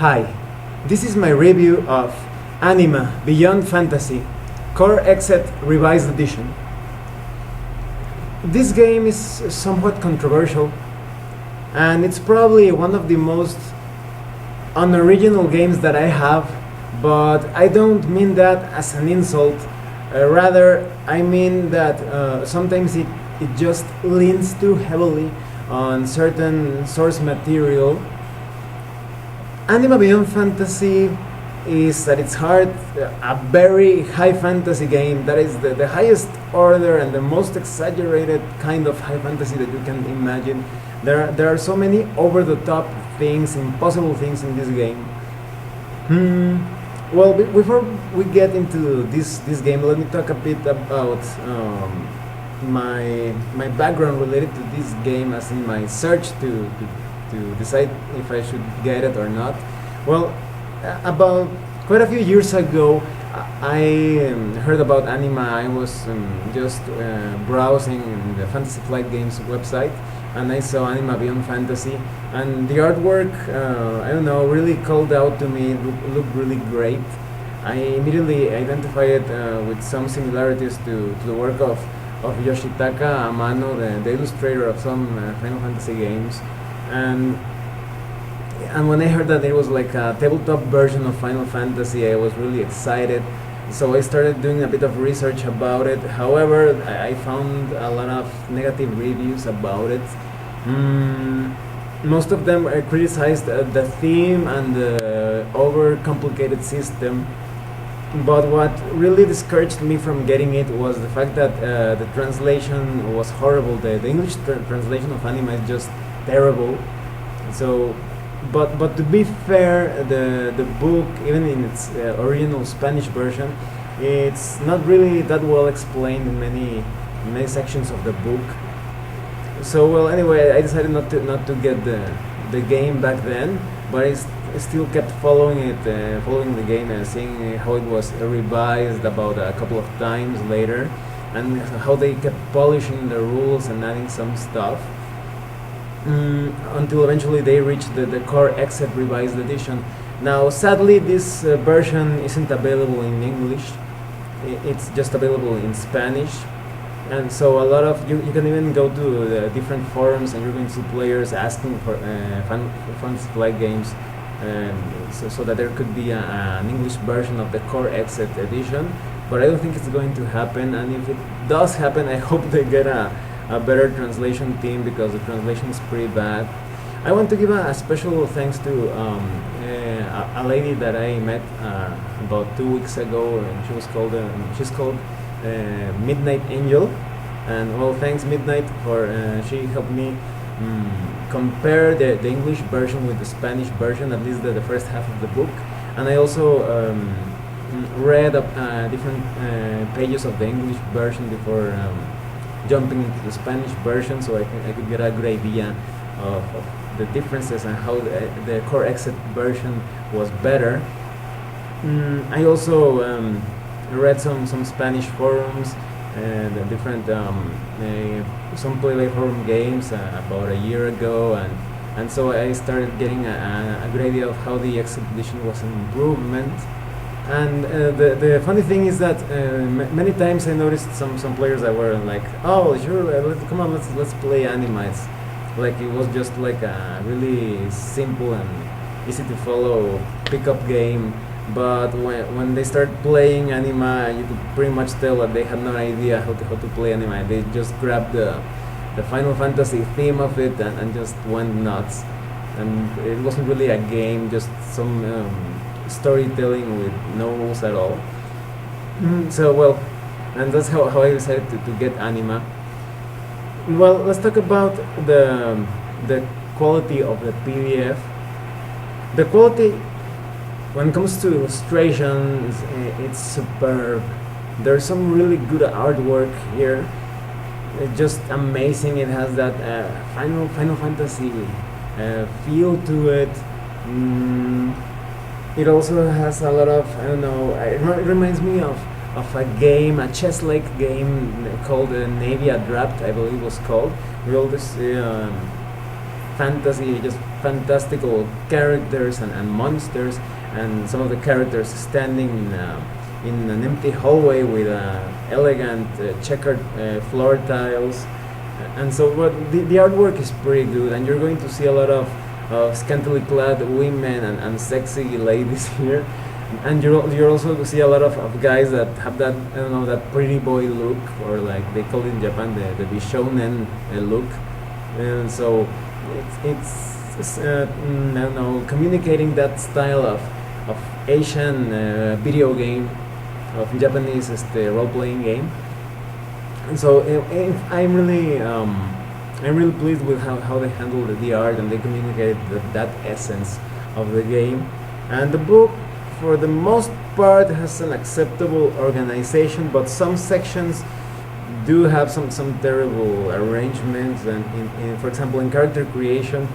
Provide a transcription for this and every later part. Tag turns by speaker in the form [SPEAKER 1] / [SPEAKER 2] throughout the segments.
[SPEAKER 1] Hi, this is my review of Anima Beyond Fantasy Core Exxet Revised Edition. This game is somewhat controversial, and it's probably one of the most unoriginal games that I have, but I don't mean that as an insult. Rather, I mean that sometimes it just leans too heavily on certain source material. Anima Beyond Fantasy is at its heart a very high fantasy game that is the highest order and the most exaggerated kind of high fantasy that you can imagine. There are so many over the top things, impossible things in this game. Well, before we get into this game, let me talk a bit about my background related to this game, as in my search to decide if I should get it or not. Well, about quite a few years ago, I heard about Anima. I was just browsing in the Fantasy Flight Games website, and I saw Anima Beyond Fantasy, and the artwork, I don't know, really called out to me. It looked really great. I immediately identified it with some similarities to the work of Yoshitaka Amano, the illustrator of some Final Fantasy games. And when I heard that it was like a tabletop version of Final Fantasy, I was really excited. So I started doing a bit of research about it. However, I found a lot of negative reviews about it. Most of them criticized the theme and the overcomplicated system. But what really discouraged me from getting it was the fact that the translation was horrible. The English translation of Anima is just terrible. So, but to be fair, the book, even in its original Spanish version, it's not really that well explained in many sections of the book. So, well, anyway, I decided not to get the game back then, but I still kept following the game, seeing how it was revised about a couple of times later, and how they kept polishing the rules and adding some stuff. Until eventually they reached the Core Exxet Revised Edition. Now, sadly, this version isn't available in English. It's just available in Spanish, and so a lot of you can even go to the different forums and you're going to see players asking for Fantasy Flight Games, so that there could be an English version of the Core Exxet Edition. But I don't think it's going to happen, and if it does happen, I hope they get a better translation team, because the translation is pretty bad. I want to give a special thanks to a lady that I met about 2 weeks ago, and she's called Midnight Angel, and well, thanks Midnight for she helped me compare the English version with the Spanish version, at least the first half of the book, and I also read different pages of the English version before jumping into the Spanish version, so I could get a good idea of the differences and how the Core Exxet version was better. I also read some Spanish forums and different some play forum games about a year ago, and so I started getting a good idea of how the Exxet edition was an improvement. And the funny thing is that many times I noticed some players that were like, "Oh, sure, come on, let's play Anima." It's like it was just like a really simple and easy to follow pickup game. But when they start playing Anima, you could pretty much tell that they had no idea how to play Anima. They just grabbed the Final Fantasy theme of it and just went nuts. And it wasn't really a game, just some storytelling with no rules at all. So, well, and that's how I decided to get Anima. Well, let's talk about the quality of the PDF. The quality, when it comes to illustrations, it's superb. There's some really good artwork here. It's just amazing. It has that Final Fantasy feel to it. It also has a lot of, I don't know, it reminds me of a game, a chess-like game called Navy Adapt, I believe it was called. With all this fantasy, just fantastical characters and monsters, and some of the characters standing in an empty hallway with elegant checkered floor tiles. And so the artwork is pretty good, and you're going to see a lot of scantily clad women and sexy ladies here. And you're also to see a lot of guys that have that, I don't know, that pretty boy look, or like they call it in Japan the bishonen look. And so it's I don't know, communicating that style of Asian video game, of Japanese role-playing game. And so I'm really pleased with how they handled the art, and they communicated that essence of the game. And the book, for the most part, has an acceptable organization, but some sections do have some terrible arrangements. And for example, in character creation,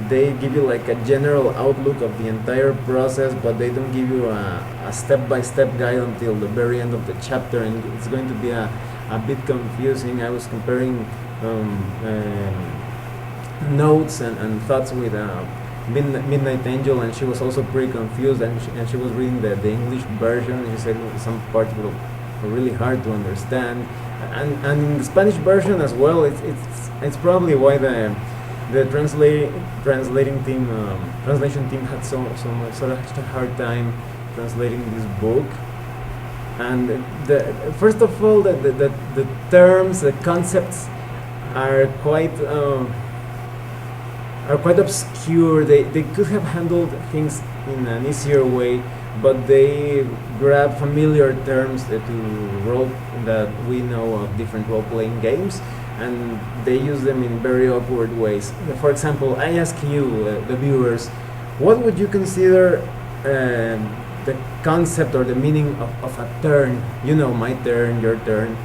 [SPEAKER 1] they give you like a general outlook of the entire process, but they don't give you a step-by-step guide until the very end of the chapter, and it's going to be a bit confusing. I was comparing notes and thoughts with Midnight Angel, and she was also pretty confused, and she was reading the English version. She said some parts were really hard to understand, and in the Spanish version as well. It's probably why the translation team had such a hard time translating this book. And first of all, the terms, the concepts are quite obscure. They could have handled things in an easier way, but they grab familiar terms to role that we know of different role-playing games, and they use them in very awkward ways. For example, I ask you, the viewers, what would you consider the concept or the meaning of a turn? You know, my turn, your turn.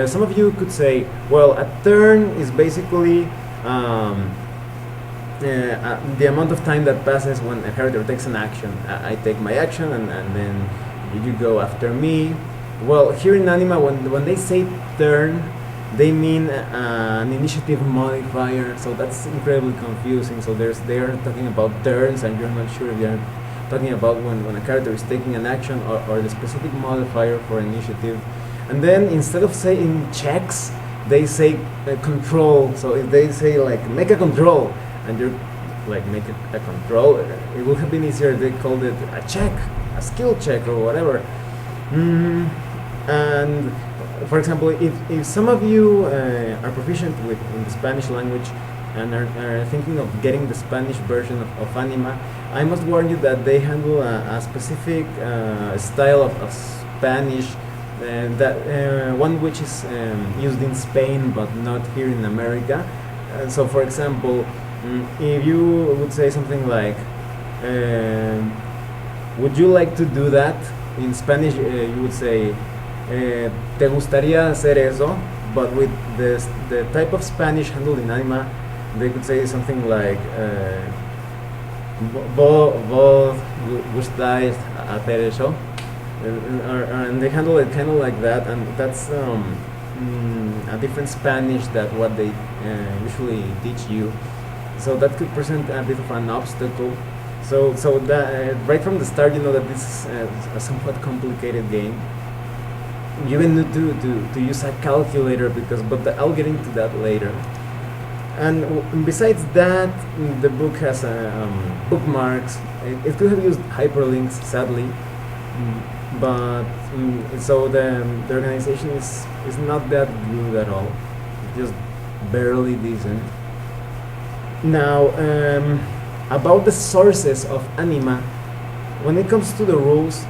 [SPEAKER 1] Some of you could say, well, a turn is basically the amount of time that passes when a character takes an action. I take my action, and then you go after me. Well, here in Anima, when they say turn, they mean an initiative modifier, so that's incredibly confusing. So they are talking about turns, and you're not sure if they're talking about when a character is taking an action, or the specific modifier for initiative. And then instead of saying checks, they say control. So if they say like make a control, and you're like make a control, it would have been easier if they called it a check, a skill check, or whatever. And for example, if some of you are proficient in the Spanish language and are thinking of getting the Spanish version of Anima, I must warn you that they handle a specific style of Spanish, that one which is used in Spain but not here in America. So for example, if you would say something like, would you like to do that? In Spanish you would say, ¿te gustaría hacer eso? But with the type of Spanish handled in Anima, they could say something like, ¿vos gustáis hacer eso? And they handle it kind of like that, and that's a different Spanish that what they usually teach you. So that could present a bit of an obstacle. So that right from the start, you know that this is a somewhat complicated game. You even need to use a calculator, but I'll get into that later. And besides that, the book has bookmarks. It could have used hyperlinks, sadly, but so the organization is not that good at all. It's just barely decent. Now, about the sources of Anima, when it comes to the rules,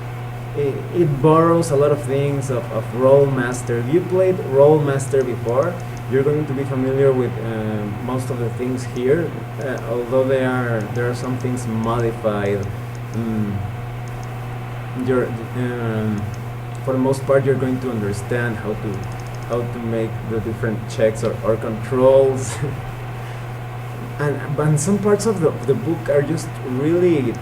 [SPEAKER 1] it borrows a lot of things of Rollmaster. If you played Rollmaster before, you're going to be familiar with most of the things here, although there are some things modified. For the most part, you're going to understand how to make the different checks or controls. And some parts of the book are just really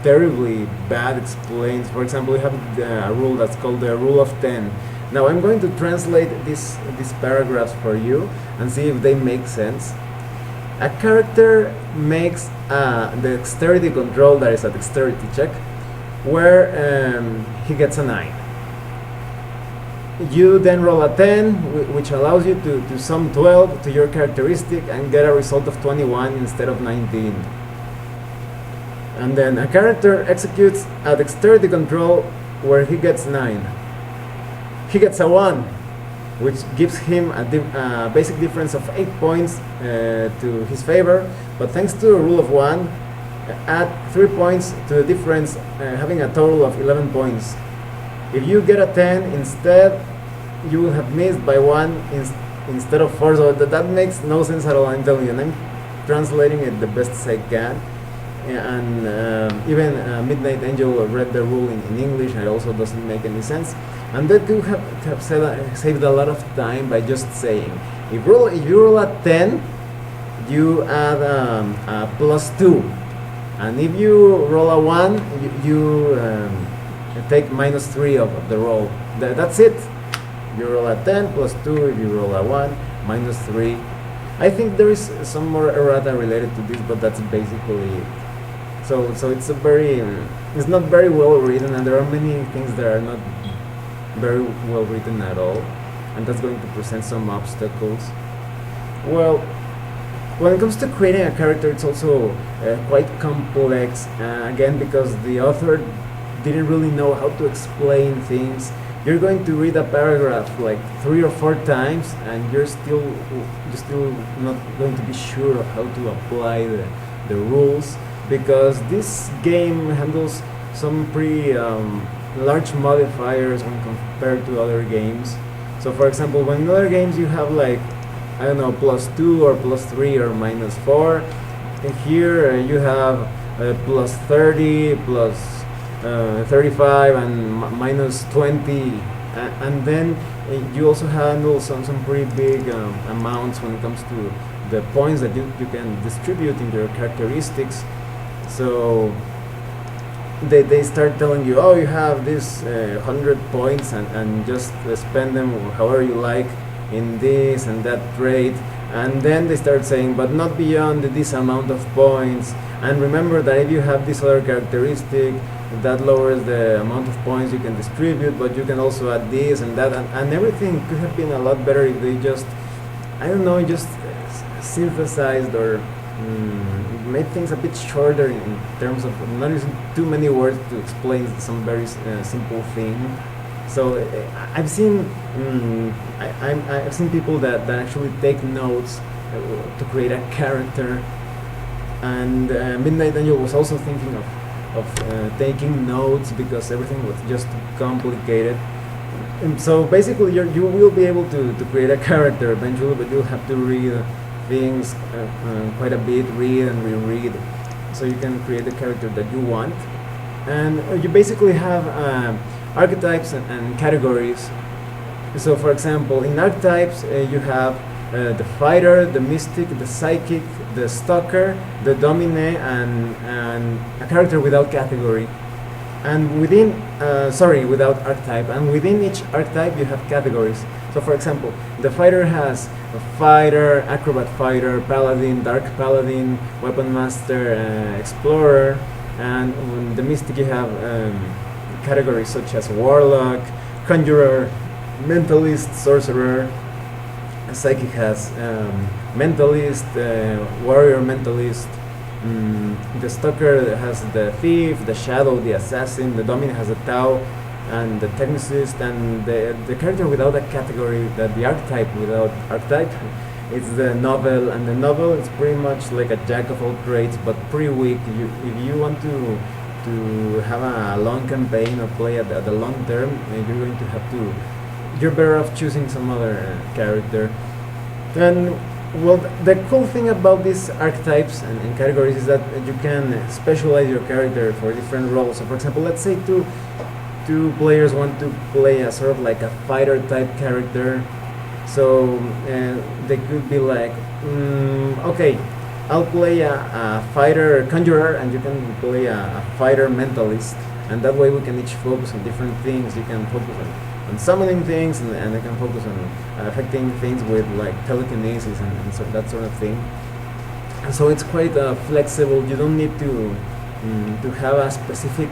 [SPEAKER 1] terribly bad explained. For example, we have a rule that's called the rule of 10. Now I'm going to translate these paragraphs for you and see if they make sense. a character makes a dexterity control, that is a dexterity check, where he gets a 9. You then roll a 10, which allows you to sum 12 to your characteristic and get a result of 21 instead of 19. And then a character executes a dexterity control where he gets 9. He gets a 1, which gives him a basic difference of 8 points to his favor, but thanks to a rule of 1, add 3 points to the difference, having a total of 11 points. If you get a 10 instead, you will have missed by 1 instead of 4, so that makes no sense at all, I'm telling you, and I'm translating it the best as I can. And even Midnight Angel read the rule in English, and it also doesn't make any sense. And that could have saved a lot of time by just saying, if you roll a 10, you add a +2, and if you roll a 1, you take -3 of the roll. That's it. You roll a 10 +2, if you roll a 1, -3. I think there is some more errata related to this, but that's basically it. So it's not very well written, and there are many things that are not very well written at all, and that's going to present some obstacles. Well, when it comes to creating a character, it's also quite complex, again, because the author didn't really know how to explain things. You're going to read a paragraph like 3 or 4 times, and you're still not going to be sure of how to apply the rules, because this game handles some pretty large modifiers when compared to other games. So for example, when in other games you have like, I don't know, +2 or +3 or -4, here you have +30, +35 and -20, and then you also handle some pretty big amounts when it comes to the points that you can distribute in your characteristics. So they start telling you, oh, you have this 100 points, and just spend them however you like in this and that trait, and then they start saying, but not beyond this amount of points, and remember that if you have this other characteristic, that lowers the amount of points you can distribute, but you can also add this and that, and everything could have been a lot better if they just, I don't know, just synthesized or made things a bit shorter in terms of not using too many words to explain some very simple thing. So I've seen I've seen people that actually take notes to create a character, and Midnight Angel was also thinking of taking notes because everything was just too complicated. And so basically you will be able to create a character eventually, but you'll have to read things quite a bit, read and reread, so you can create the character that you want. And you basically have archetypes and categories. So for example, in archetypes you have the fighter, the mystic, the psychic, the stalker, the domine, and a character without category. And within, without archetype. And within each archetype you have categories. So for example, the fighter has a fighter, acrobat fighter, paladin, dark paladin, weapon master, explorer. And in the mystic you have categories such as warlock, conjurer, mentalist, sorcerer. A psychic has mentalist, warrior mentalist. The stalker has the thief, the shadow, the assassin. The domine has the Tau and the technicist, and the character without a category, the archetype without archetype, it's the novel. And the novel is pretty much like a jack of all trades, but pretty weak. If you want to have a long campaign or play at the long term, you're going to have to, you're better off choosing some other character. And well, the cool thing about these archetypes and categories is that you can specialize your character for different roles. So for example, let's say two players want to play a sort of like a fighter type character. So they could be like, okay, I'll play a fighter conjurer, and you can play a fighter mentalist, and that way we can each focus on different things. You can focus on summoning things, and I can focus on affecting things with like telekinesis and so that sort of thing. and so it's quite flexible. You don't need to have a specific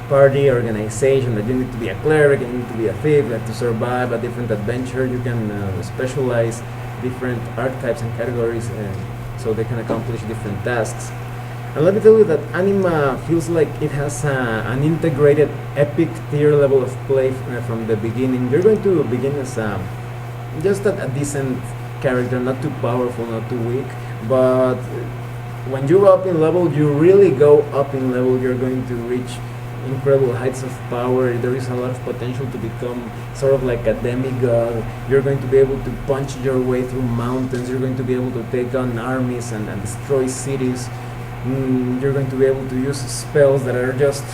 [SPEAKER 1] party organization that you need to be a cleric, you need to be a thief, to survive a different adventure. You can specialize different archetypes and categories, so they can accomplish different tasks. And let me tell you that Anima feels like it has an integrated epic tier level of play from the beginning. You're going to begin as just a decent character, not too powerful, not too weak, but when you up in level, you really go up in level. You're going to reach incredible heights of power. There is a lot of potential to become sort of like a demigod. You're going to be able to punch your way through mountains. You're going to be able to take on armies and destroy cities. You're going to be able to use spells that are just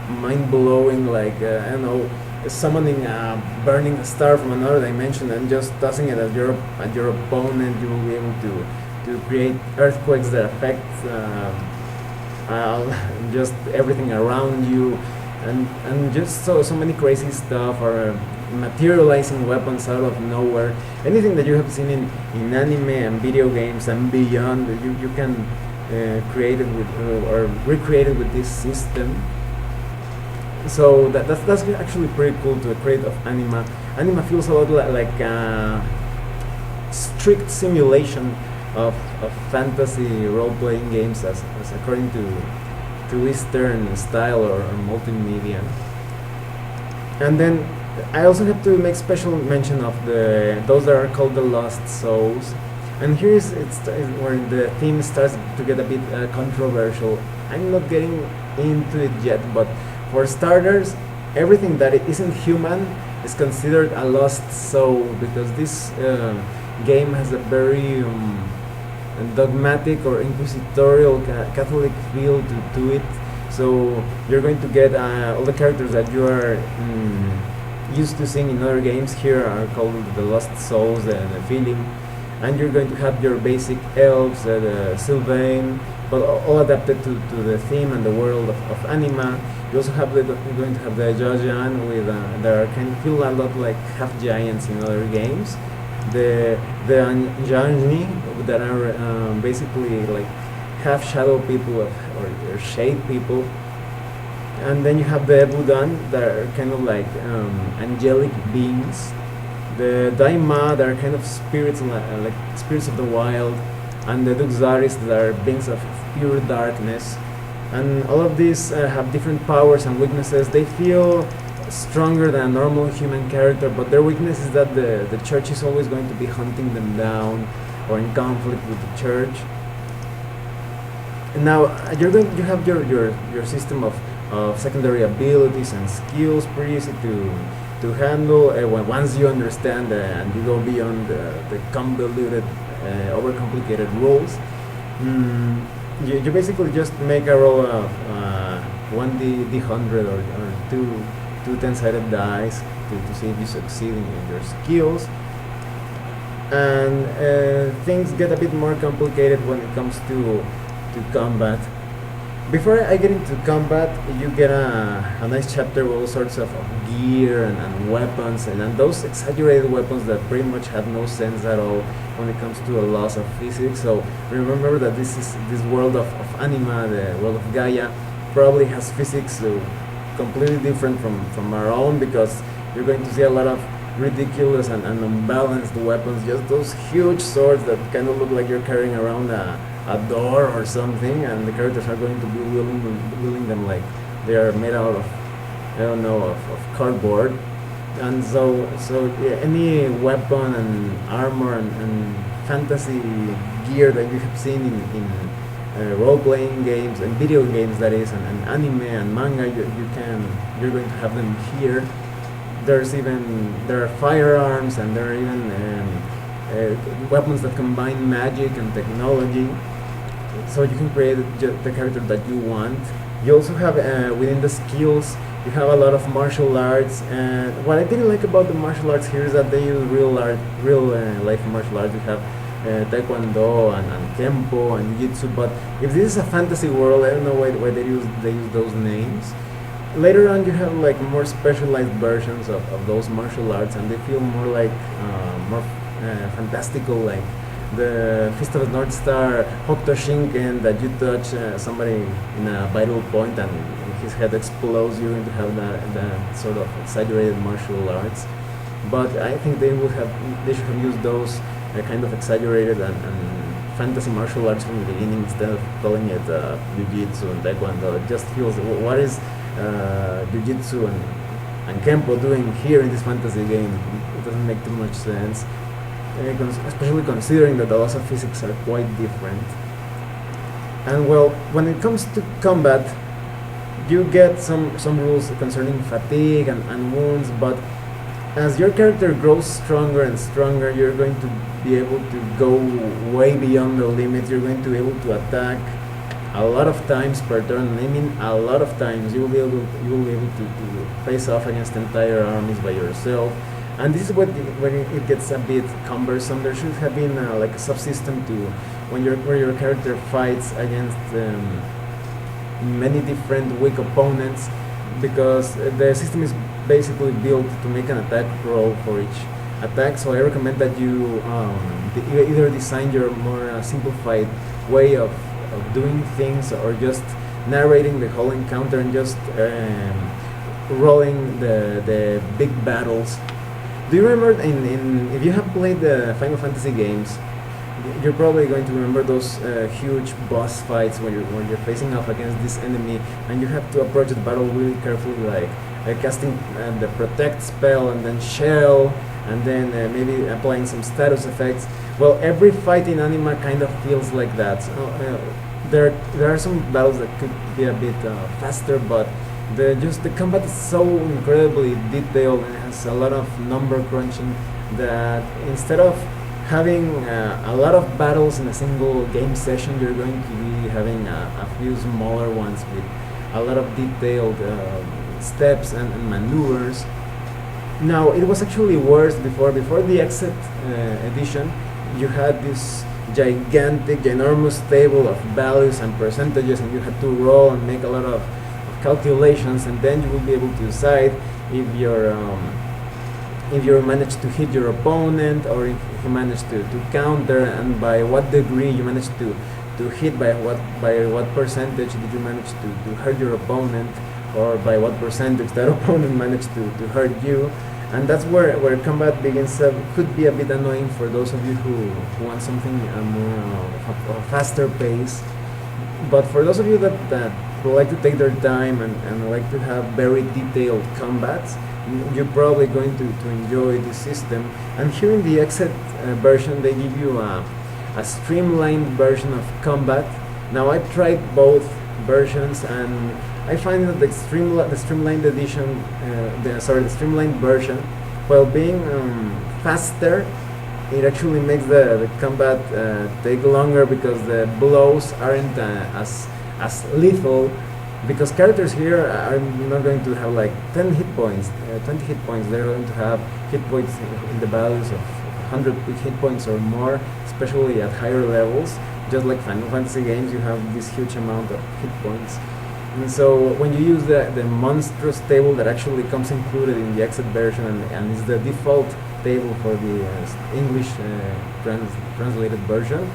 [SPEAKER 1] mind-blowing, like I don't know, summoning a burning star from another dimension and just tossing it at your opponent. You will be able to create earthquakes that affect just everything around you, and just so many crazy stuff, or materializing weapons out of nowhere. Anything that you have seen in anime and video games and beyond, you can create it with or recreate it with this system. So that's actually pretty cool to create of Anima. Anima feels a lot like a strict simulation of fantasy role-playing games as according to Eastern style or multimedia. And then I also have to make special mention of those that are called the Lost Souls. And here is where the theme starts to get a bit controversial. I'm not getting into it yet, but for starters, everything that isn't human is considered a lost soul, because this game has a very dogmatic or inquisitorial Catholic feel to it. So you're going to get all the characters that you are used to seeing in other games here are called the Lost Souls, the feeling. And you're going to have your basic elves, the Sylvain, but all adapted to the theme and the world of Anima. You also have you're going to have the Jojan with that kind of feel a lot like half giants in other games. The Anjani that are basically like half shadow people or shade people. And then you have the Budan that are kind of like angelic beings. The Daima that are kind of spirits, like spirits of the wild, and the Duxaris that are beings of pure darkness. And all of these have different powers and weaknesses. They feel stronger than a normal human character, but their weakness is that the church is always going to be hunting them down or in conflict with the church. And now you have your system of secondary abilities and skills, pretty easy to handle once you understand and you go beyond the convoluted, overcomplicated rules. You basically just make a roll of 1d100 or two 10-sided dice to see if you succeed in your skills. And things get a bit more complicated when it comes to combat. Before I get into combat, you get a nice chapter with all sorts of gear and weapons, and those exaggerated weapons that pretty much have no sense at all when it comes to a loss of physics. So remember that this world of Anima, the world of Gaia, probably has physics completely different from our own, because you're going to see a lot of ridiculous and unbalanced weapons, just those huge swords that kind of look like you're carrying around a door or something, and the characters are going to be wielding them like they are made out of, I don't know, of cardboard. And so yeah, any weapon and armor and fantasy gear that you have seen in role-playing games and video games, that is, and anime and manga, you're going to have them here. There are firearms, and there are even weapons that combine magic and technology, so you can create the character that you want. You also have within the skills, you have a lot of martial arts, and what I didn't like about the martial arts here is that they use real life martial arts. You have taekwondo and kempo and jiu-jitsu, but if this is a fantasy world, I don't know why they use those names. Later on, you have like more specialized versions of those martial arts, and they feel more like more fantastical, like the Fist of the North Star, Hokuto that you touch somebody in a vital point and his head explodes. You're going to have that sort of exaggerated martial arts. But I think they should have used those kind of exaggerated and fantasy martial arts from the beginning instead of calling it jiu-jitsu and taekwondo. It just feels, what is jiu-jitsu and kempo doing here in this fantasy game? It doesn't make too much sense, especially considering that the laws of physics are quite different. And well, when it comes to combat, you get some rules concerning fatigue and wounds, but as your character grows stronger and stronger, you're going to be able to go way beyond the limit. You're going to be able to attack a lot of times per turn, and I mean a lot of times. You will be able to face off against entire armies by yourself. And this is when it gets a bit cumbersome. There should have been like a subsystem to where your character fights against many different weak opponents, because the system is basically built to make an attack roll for each attack. So I recommend that you either design your more simplified way of doing things, or just narrating the whole encounter and just rolling the big battles. Do you remember if you have played the Final Fantasy games, you're probably going to remember those huge boss fights where you're facing off against this enemy and you have to approach the battle really carefully, like casting the protect spell and then shell and then maybe applying some status effects. Well, every fight in Anima kind of feels like that. So, there are some battles that could be a bit faster, but the combat is so incredibly detailed and has a lot of number crunching that instead of having a lot of battles in a single game session, you're going to be having a few smaller ones with a lot of detailed steps and maneuvers. Now, it was actually worse before the Exxet edition. You had this ginormous table of values and percentages, and you had to roll and make a lot of calculations, and then you will be able to decide if you managed to hit your opponent, or if you managed to counter, and by what degree you managed to hit, by what percentage did you manage to hurt your opponent, or by what percentage that opponent managed to hurt you. And that's where combat begins. Could be a bit annoying for those of you who want something more of a faster pace. But for those of you that like to take their time and like to have very detailed combats, you're probably going to enjoy this system. And here in the Exxet version, they give you a streamlined version of combat. Now, I've tried both versions, and I find that the streamlined edition, the streamlined version, while being faster, it actually makes the combat take longer, because the blows aren't as lethal, because characters here are not going to have like 10 hit points, 20 hit points. They're going to have hit points in the values of 100 hit points or more, especially at higher levels. Just like Final Fantasy games, you have this huge amount of hit points. And so when you use the monstrous table that actually comes included in the Exxet version and is the default table for the English translated version,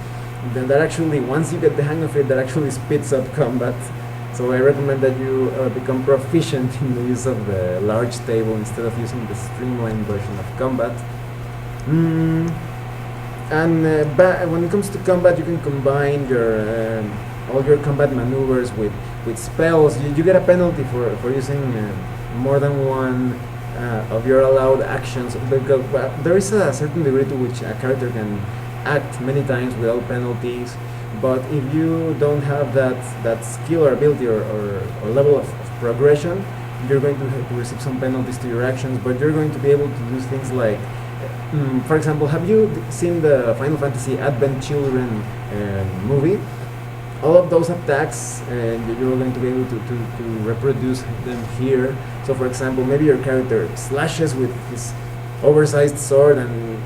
[SPEAKER 1] then that actually, once you get the hang of it, that actually speeds up combat. So I recommend that you become proficient in the use of the large table instead of using the streamlined version of combat. And when it comes to combat, you can combine your all your combat maneuvers with spells. You get a penalty for using more than one of your allowed actions, because there is a certain degree to which a character can act many times without penalties. But if you don't have that skill or ability or level of progression, you're going to have to receive some penalties to your actions. But you're going to be able to do things like, for example, have you seen the Final Fantasy Advent Children movie? All of those attacks, you're going to be able to reproduce them here. So for example, maybe your character slashes with his oversized sword and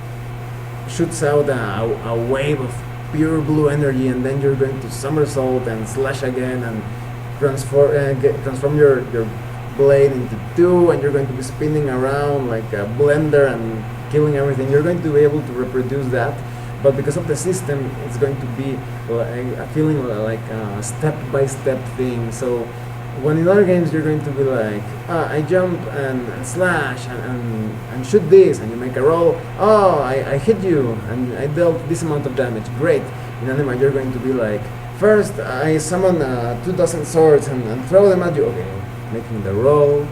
[SPEAKER 1] shoots out a wave of pure blue energy, and then you're going to somersault and slash again and transform your blade into two, and you're going to be spinning around like a blender and killing everything. You're going to be able to reproduce that, but because of the system, it's going to be like a feeling like a step-by-step thing. So when in other games you're going to be like, I jump and slash and shoot this, and you make a roll. Oh, I hit you and I dealt this amount of damage. Great. In Anima, you're going to be like, first I summon 2,000 swords and throw them at you. Okay, making the roll,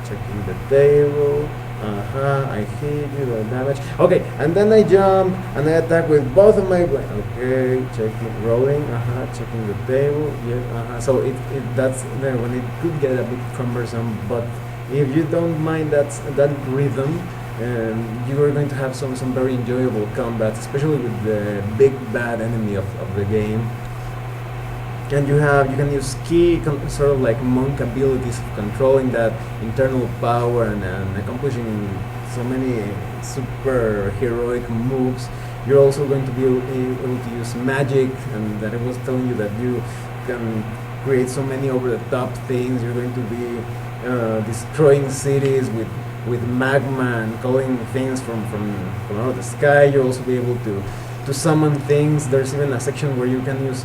[SPEAKER 1] checking the table. I hit you, the damage. Okay, and then I jump and I attack with both of my. Okay, checking, rolling. Checking the table. Yeah. So that's there when it could get a bit cumbersome, but if you don't mind that rhythm, you are going to have some very enjoyable combats, especially with the big bad enemy of the game. And you can use sort of like monk abilities of controlling that internal power and accomplishing so many super heroic moves. You're also going to be able to use magic, and that I was telling you that you can create so many over the top things. You're going to be destroying cities with magma and calling things from out of the sky. You'll also be able to summon things. There's even a section where you can use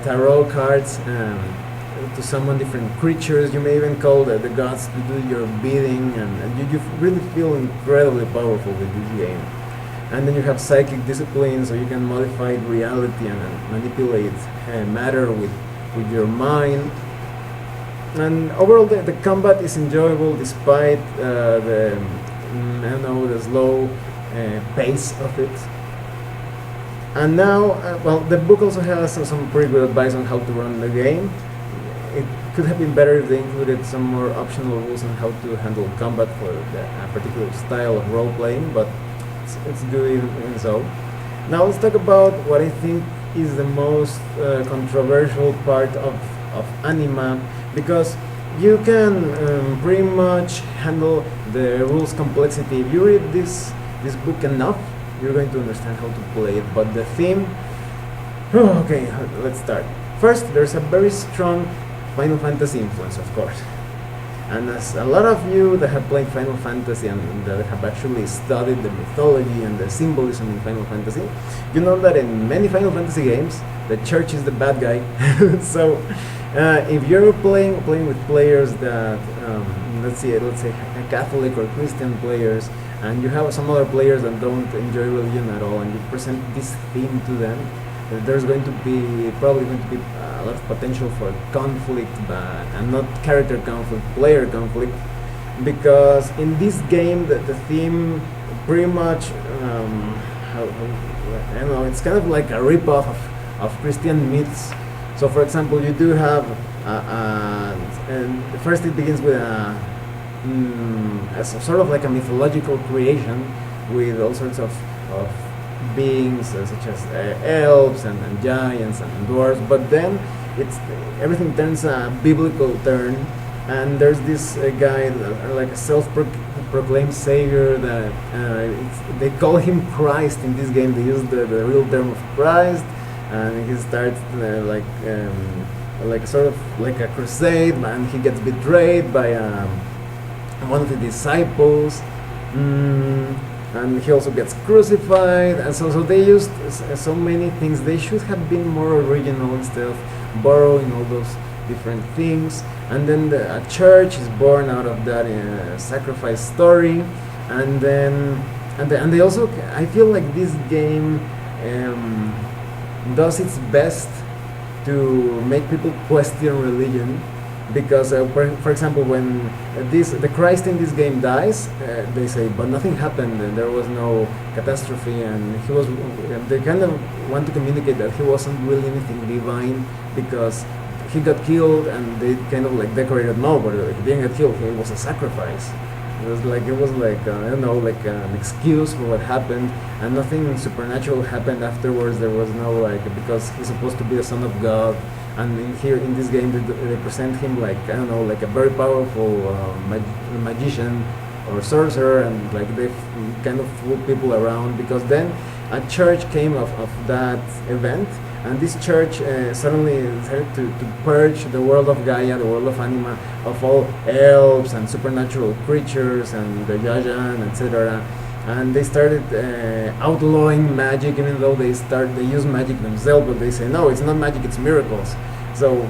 [SPEAKER 1] tarot cards to summon different creatures. You may even call the gods to do your bidding, and you really feel incredibly powerful with this game. And then you have psychic discipline, so you can modify reality and manipulate matter with your mind. And overall, the combat is enjoyable despite the slow pace of it. And now, the book also has some pretty good advice on how to run the game. It could have been better if they included some more optional rules on how to handle combat for a particular style of role-playing, but it's good even so. Now let's talk about what I think is the most controversial part of Anima, because you can pretty much handle the rules complexity. If you read this book enough, you're going to understand how to play it. But the theme, okay, let's start. First, there's a very strong Final Fantasy influence, of course. And as a lot of you that have played Final Fantasy and that have actually studied the mythology and the symbolism in Final Fantasy, you know that in many Final Fantasy games, the church is the bad guy. So if you're playing with players that, let's say Catholic or Christian players, and you have some other players that don't enjoy religion at all, and you present this theme to them, there's probably going to be a lot of potential for conflict, and not character conflict, player conflict, because in this game the theme pretty much, I don't know, it's kind of like a rip-off of Christian myths. So for example, you do have, and first it begins with as sort of like a mythological creation with all sorts of beings such as elves and giants and dwarves, but then everything turns a biblical turn, and there's this guy, like a self-proclaimed savior, that they call him Christ in this game. They use the real term of Christ, and he starts like sort of like a crusade, and he gets betrayed by one of the disciples, and he also gets crucified, and so they used so many things. They should have been more original instead of borrowing all those different things. And then a church is born out of that sacrifice story, and they also, I feel like this game does its best to make people question religion. Because, for example, when the Christ in this game dies, they say, but nothing happened, and there was no catastrophe, and they kind of want to communicate that he wasn't really anything divine, because he got killed, and they kind of like decorated, no, but he didn't get killed, he was a sacrifice. It was like I don't know, like an excuse for what happened, and nothing supernatural happened afterwards. There was no because he's supposed to be the son of God. And in this game, they present him like, I don't know, like a very powerful magician or sorcerer, and like they kind of fool people around, because then a church came of that event, and this church suddenly decided to purge the world of Gaia, the world of Anima, of all elves and supernatural creatures and the Yajan, etc. and they started outlawing magic, even though they use magic themselves, but they say no, it's not magic, it's miracles. So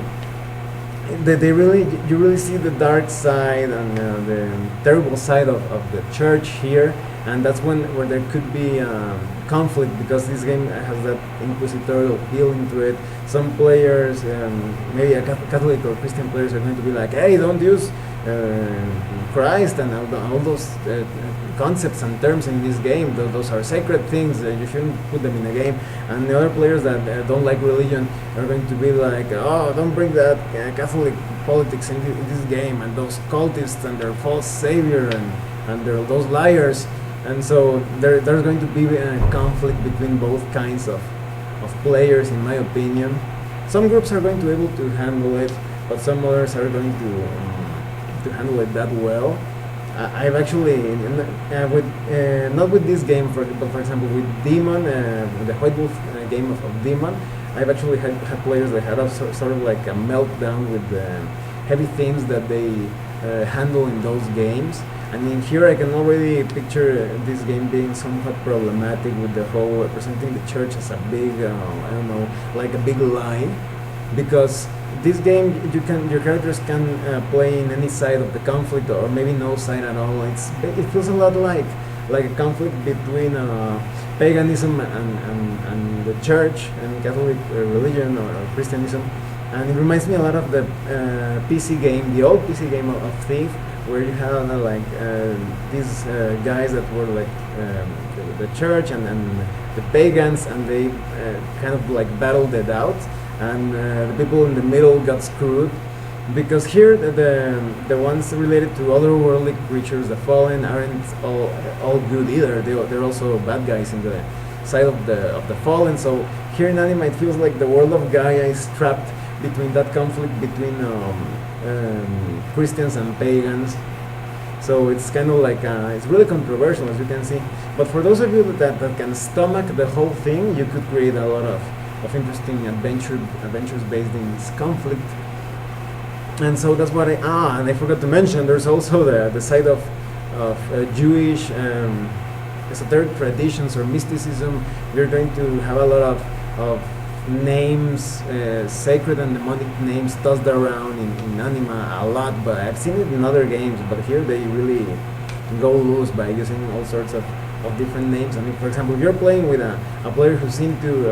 [SPEAKER 1] they really, you really see the dark side and the terrible side of the church here, and that's where there could be conflict, because this game has that inquisitorial feeling to it. Some players, maybe Catholic or Christian players, are going to be like, hey, don't use Christ and all those concepts and terms in this game. Those are sacred things. You shouldn't put them in a game. And the other players that don't like religion are going to be like, oh, don't bring that Catholic politics in this game, and those cultists and their false savior and those liars. And so there's going to be a conflict between both kinds of players, in my opinion. Some groups are going to be able to handle it, but some others are going to handle it that well. I've actually, not with this game, but for example with Demon, the White Wolf game of Demon, I've actually had players that had sort of like a meltdown with the heavy themes that they handle in those games. And in here I can already picture this game being somewhat problematic, with the whole presenting the church as a big, I don't know, like a big lie, because this game your characters can play in any side of the conflict, or maybe no side at all. It feels a lot like a conflict between paganism and the church and Catholic religion or Christianism, and it reminds me a lot of the PC game, the old PC game of Thief, where you have these guys that were like the church and the pagans, and they kind of like battled it out, and the people in the middle got screwed, because here the ones related to otherworldly creatures, the fallen, aren't all good either. They're also bad guys in the side of the fallen. So here in Anima it feels like the world of Gaia is trapped between that conflict between Christians and pagans. So it's kind of like it's really controversial, as you can see. But for those of you that can stomach the whole thing, you could create a lot of interesting adventures based in this conflict. And so that's what and I forgot to mention, there's also the side of Jewish esoteric traditions or mysticism. You're going to have a lot of names, sacred and demonic names tossed around in Anima a lot, but I've seen it in other games, but here they really go loose by using all sorts of different names. I mean, for example, if you're playing with a player who's into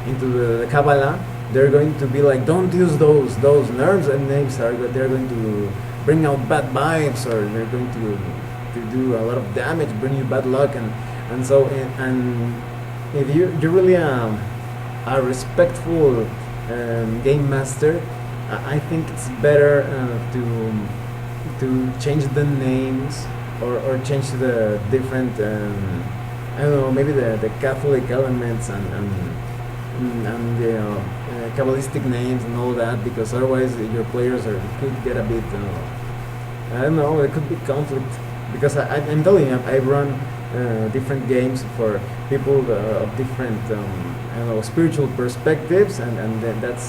[SPEAKER 1] the Kabbalah, they're going to be like, don't use those nerves and names, they're going to bring out bad vibes, or they're going to do a lot of damage, bring you bad luck, and so and if you're really a respectful game master, I think it's better to change the names, or change the different I don't know, maybe the Catholic elements and the Kabbalistic names and all that, because otherwise your players could get a bit I don't know, there could be conflict, because I'm telling you, I run different games for people of different I don't know, spiritual perspectives, and then it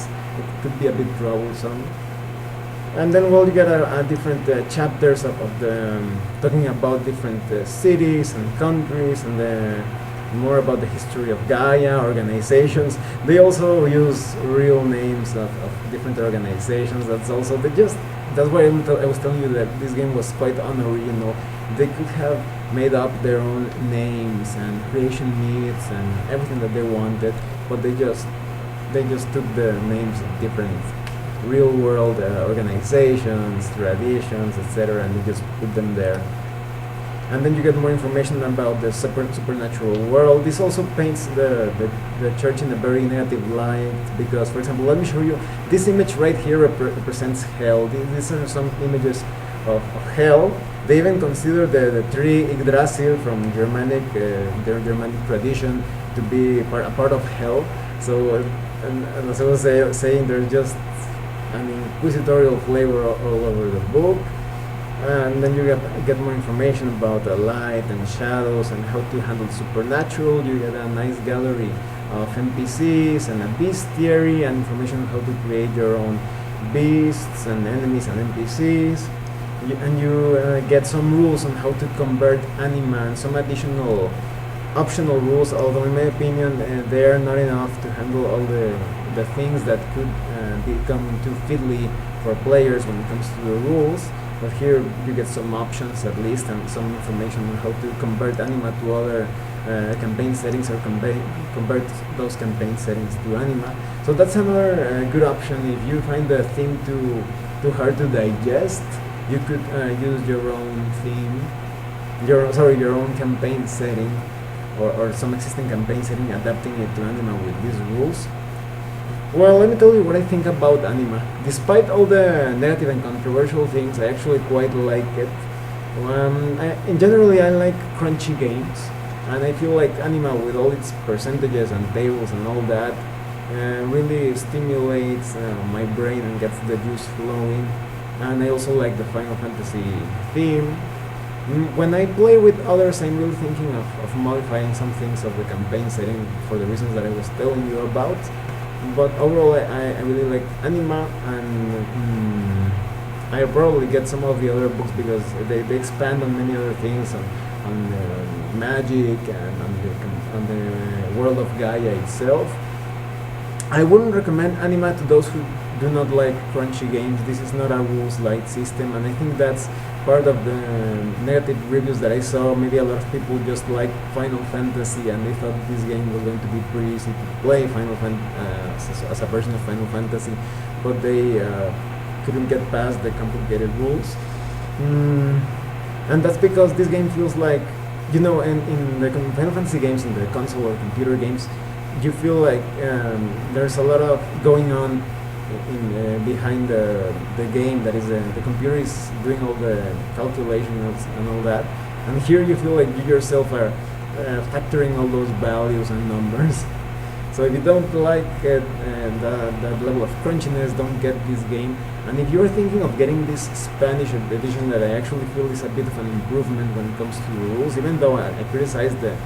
[SPEAKER 1] could be a bit troublesome. And then, well, you get different chapters of the talking about different cities and countries, and more about the history of Gaia, organizations. They also use real names of different organizations. That's why I was telling you that this game was quite unoriginal. They could have made up their own names and creation myths and everything that they wanted, but they just took the names of different real world organizations, traditions, etc., and they just put them there. And then you get more information about the supernatural world. This also paints the church in a very negative light, because, for example, let me show you this image right here represents hell. These are some images of hell. They even consider the tree Yggdrasil from Germanic tradition to be a part of hell. So, and as I was saying, there's just an inquisitorial flavor all over the book. And then you get more information about the light and shadows and how to handle supernatural. You get a nice gallery of NPCs and a bestiary, and information on how to create your own beasts and enemies and NPCs. and you get some rules on how to convert Anima and some additional optional rules, although in my opinion they are not enough to handle all the things that could become too fiddly for players when it comes to the rules. But here you get some options at least, and some information on how to convert Anima to other campaign settings, or convert those campaign settings to Anima. So that's another good option. If you find the theme too hard to digest, you could use your own theme, your own campaign setting, or some existing campaign setting, adapting it to Anima with these rules. Well, let me tell you what I think about Anima. Despite all the negative and controversial things, I actually quite like it. In generally, I like crunchy games, and I feel like Anima, with all its percentages and tables and all that, really stimulates my brain and gets the juice flowing. And I also like the Final Fantasy theme. When I play with others, I'm really thinking of modifying some things of the campaign setting for the reasons that I was telling you about. But overall, I really like Anima, and I probably get some of the other books because they expand on many other things, on magic and on the world of Gaia itself. I wouldn't recommend Anima to those who do not like crunchy games. This is not a rules light system, and I think that's part of the negative reviews that I saw. Maybe a lot of people just like Final Fantasy, and they thought this game was going to be pretty easy to play as a version of Final Fantasy, but they couldn't get past the complicated rules. And that's because this game feels like, in the Final Fantasy games, in the console or computer games, you feel like there's a lot of going on behind the game. That is, the computer is doing all the calculations and all that, and here you feel like you yourself are factoring all those values and numbers. So if you don't like that level of crunchiness, don't get this game. And if you're thinking of getting this Spanish edition, that I actually feel is a bit of an improvement when it comes to the rules, even though I criticize the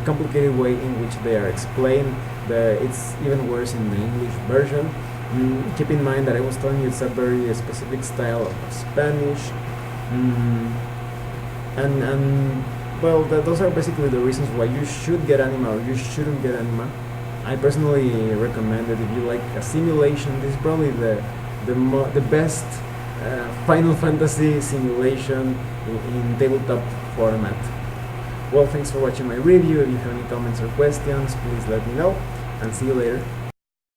[SPEAKER 1] complicated way in which they are explained, it's even worse in the English version. Keep in mind that I was telling you it's a very specific style of Spanish, and well, those are basically the reasons why you should get Anima or you shouldn't get Anima. I personally recommend it if you like a simulation. This is probably the best Final Fantasy simulation in tabletop format. Well, thanks for watching my review. If you have any comments or questions, please let me know, and see you later.